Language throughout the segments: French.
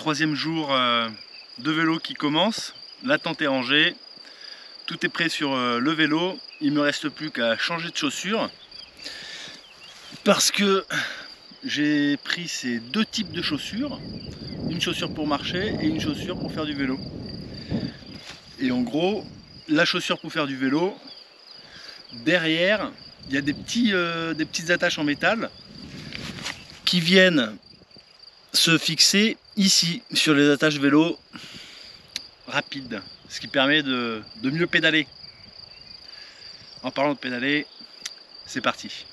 Troisième jour de vélo qui commence. La tente est rangée. Tout est prêt sur le vélo. Il me reste plus qu'à changer de chaussures. Parce que j'ai pris ces deux types de chaussures. Une chaussure pour marcher et une chaussure pour faire du vélo. Et en gros, la chaussure pour faire du vélo, derrière, il y a des petites attaches en métal qui viennent se fixer ici sur les attaches vélo rapides, ce qui permet de mieux pédaler. En parlant de pédaler, c'est parti.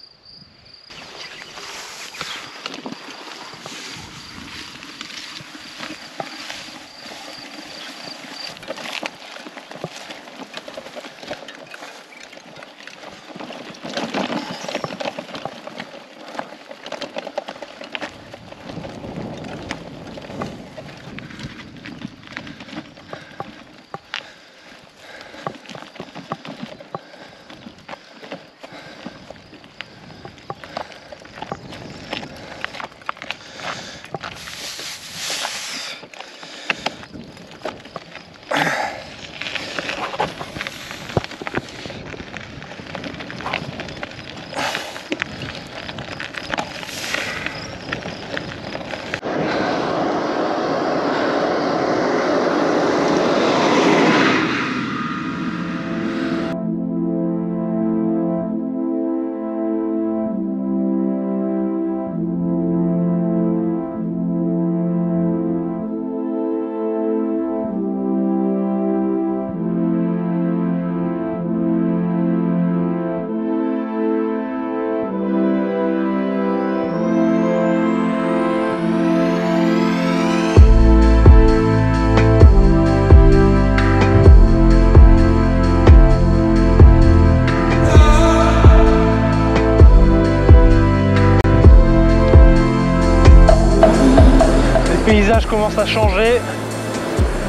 Le paysage commence à changer,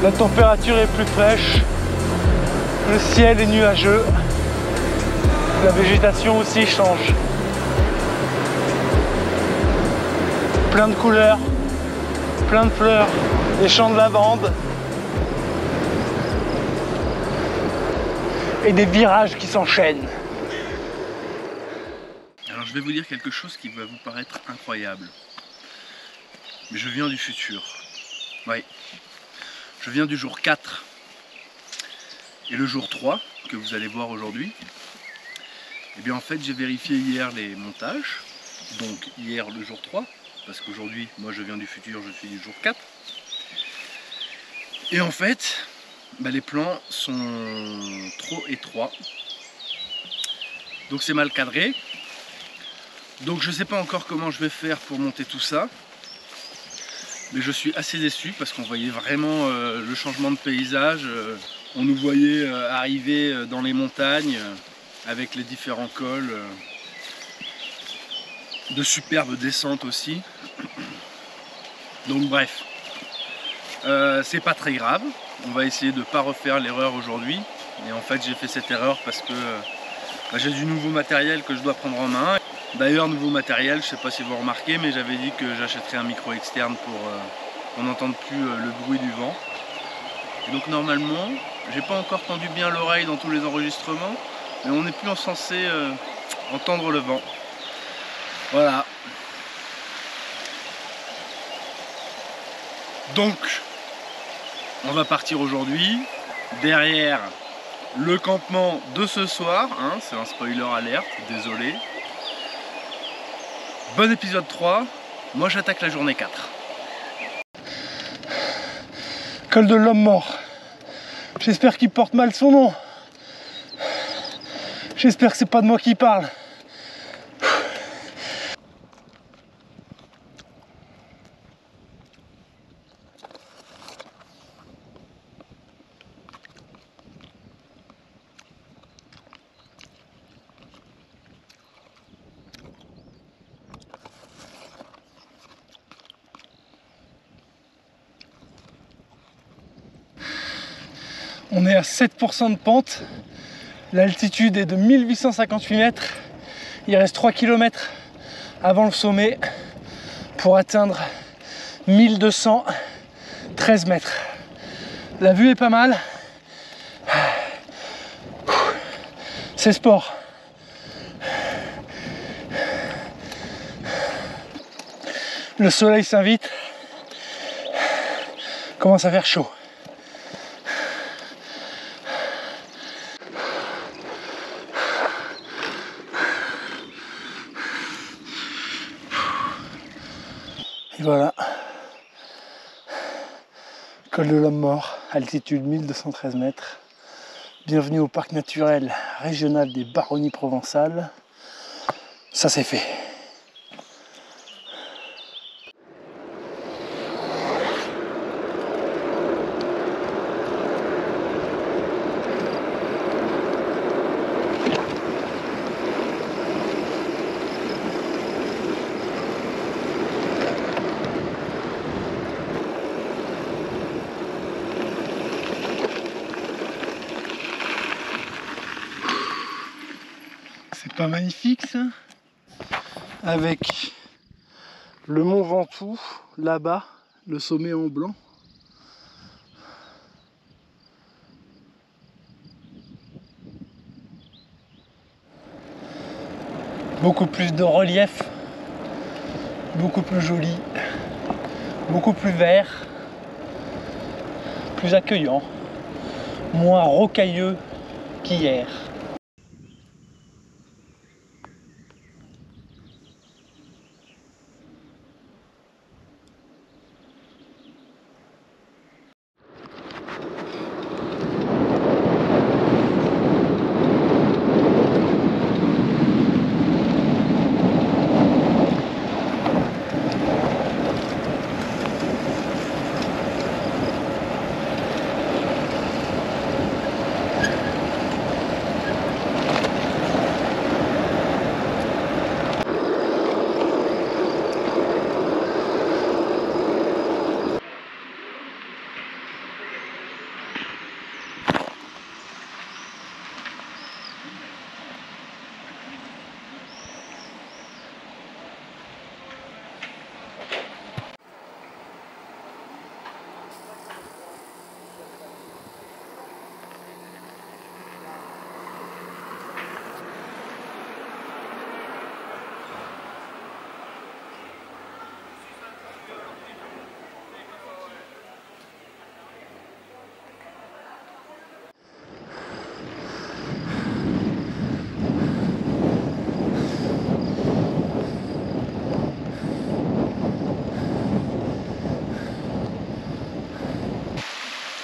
la température est plus fraîche, le ciel est nuageux, la végétation aussi change. Plein de couleurs, plein de fleurs, des champs de lavande et des virages qui s'enchaînent. Alors je vais vous dire quelque chose qui va vous paraître incroyable. Mais je viens du futur. Oui. Je viens du jour 4 et le jour 3 que vous allez voir aujourd'hui. Et bien en fait j'ai vérifié hier les montages. Donc hier le jour 3, parce qu'aujourd'hui moi je viens du futur, je suis du jour 4. Et en fait, les plans sont trop étroits. Donc c'est mal cadré. Donc je ne sais pas encore comment je vais faire pour monter tout ça. Mais je suis assez déçu parce qu'on voyait vraiment le changement de paysage. On nous voyait arriver dans les montagnes avec les différents cols. De superbes descentes aussi. Donc bref, c'est pas très grave. On va essayer de ne pas refaire l'erreur aujourd'hui. Et en fait j'ai fait cette erreur parce que j'ai du nouveau matériel que je dois prendre en main. D'ailleurs, nouveau matériel, je ne sais pas si vous remarquez, mais j'avais dit que j'achèterais un micro externe pour qu'on n'entende plus le bruit du vent. Et donc normalement, j'ai pas encore tendu bien l'oreille dans tous les enregistrements, mais on n'est plus censé entendre le vent. Voilà. Donc, on va partir aujourd'hui. Derrière le campement de ce soir, hein, c'est un spoiler alerte, désolé. Bon épisode 3, moi j'attaque la journée 4. Col de l'homme mort. J'espère qu'il porte mal son nom. J'espère que c'est pas de moi qui parle. On est à 7% de pente, l'altitude est de 1858 mètres, il reste 3 km avant le sommet pour atteindre 1200 13 mètres. La vue est pas mal. C'est sport. Le soleil s'invite. Commence à faire chaud. Et voilà. Col de l'Homme Mort, altitude 1213 mètres. Bienvenue au parc naturel régional des Baronnies provençales. Ça c'est fait. C'est pas magnifique ça? Avec le mont Ventoux là-bas, le sommet en blanc. Beaucoup plus de relief, beaucoup plus joli, beaucoup plus vert, plus accueillant, moins rocailleux qu'hier.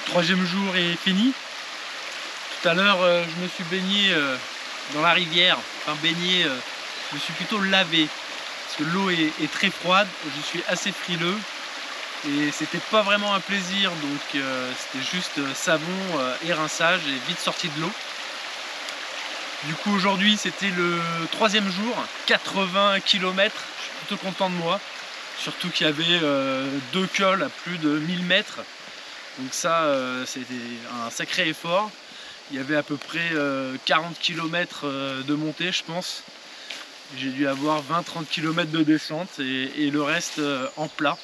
Troisième jour est fini. Tout à l'heure, je me suis baigné dans la rivière. Enfin, baigné, je me suis plutôt lavé. Parce que l'eau est très froide, je suis assez frileux. Et c'était pas vraiment un plaisir, donc c'était juste savon et rinçage et vite sorti de l'eau. Du coup, aujourd'hui, c'était le troisième jour, 80 km. Je suis plutôt content de moi. Surtout qu'il y avait deux cols à plus de 1000 mètres. Donc ça, c'était un sacré effort. Il y avait à peu près 40 km de montée, je pense. J'ai dû avoir 20-30 km de descente et le reste en plat.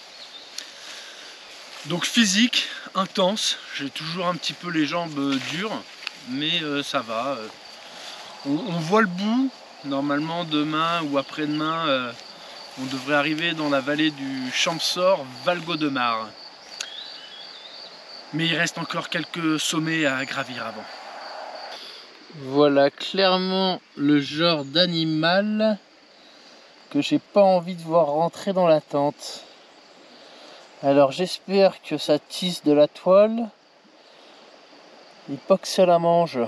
Donc physique, intense. J'ai toujours un petit peu les jambes dures, mais ça va. On voit le bout. Normalement, demain ou après-demain, on devrait arriver dans la vallée du Champsaur-Valgaudemar. Mais il reste encore quelques sommets à gravir avant. Voilà clairement le genre d'animal que j'ai pas envie de voir rentrer dans la tente. Alors j'espère que ça tisse de la toile et pas que ça la mange.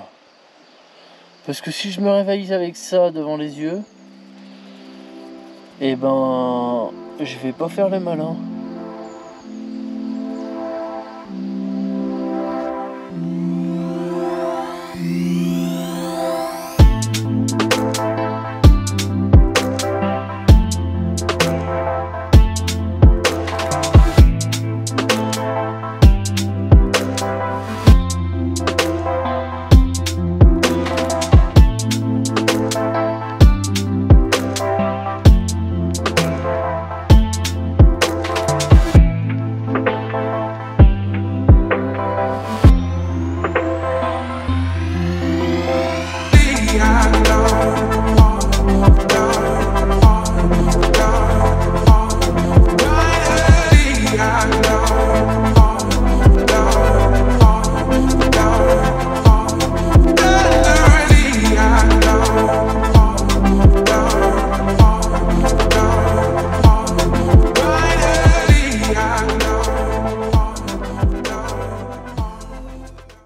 Parce que si je me réveille avec ça devant les yeux, eh ben je vais pas faire le malin.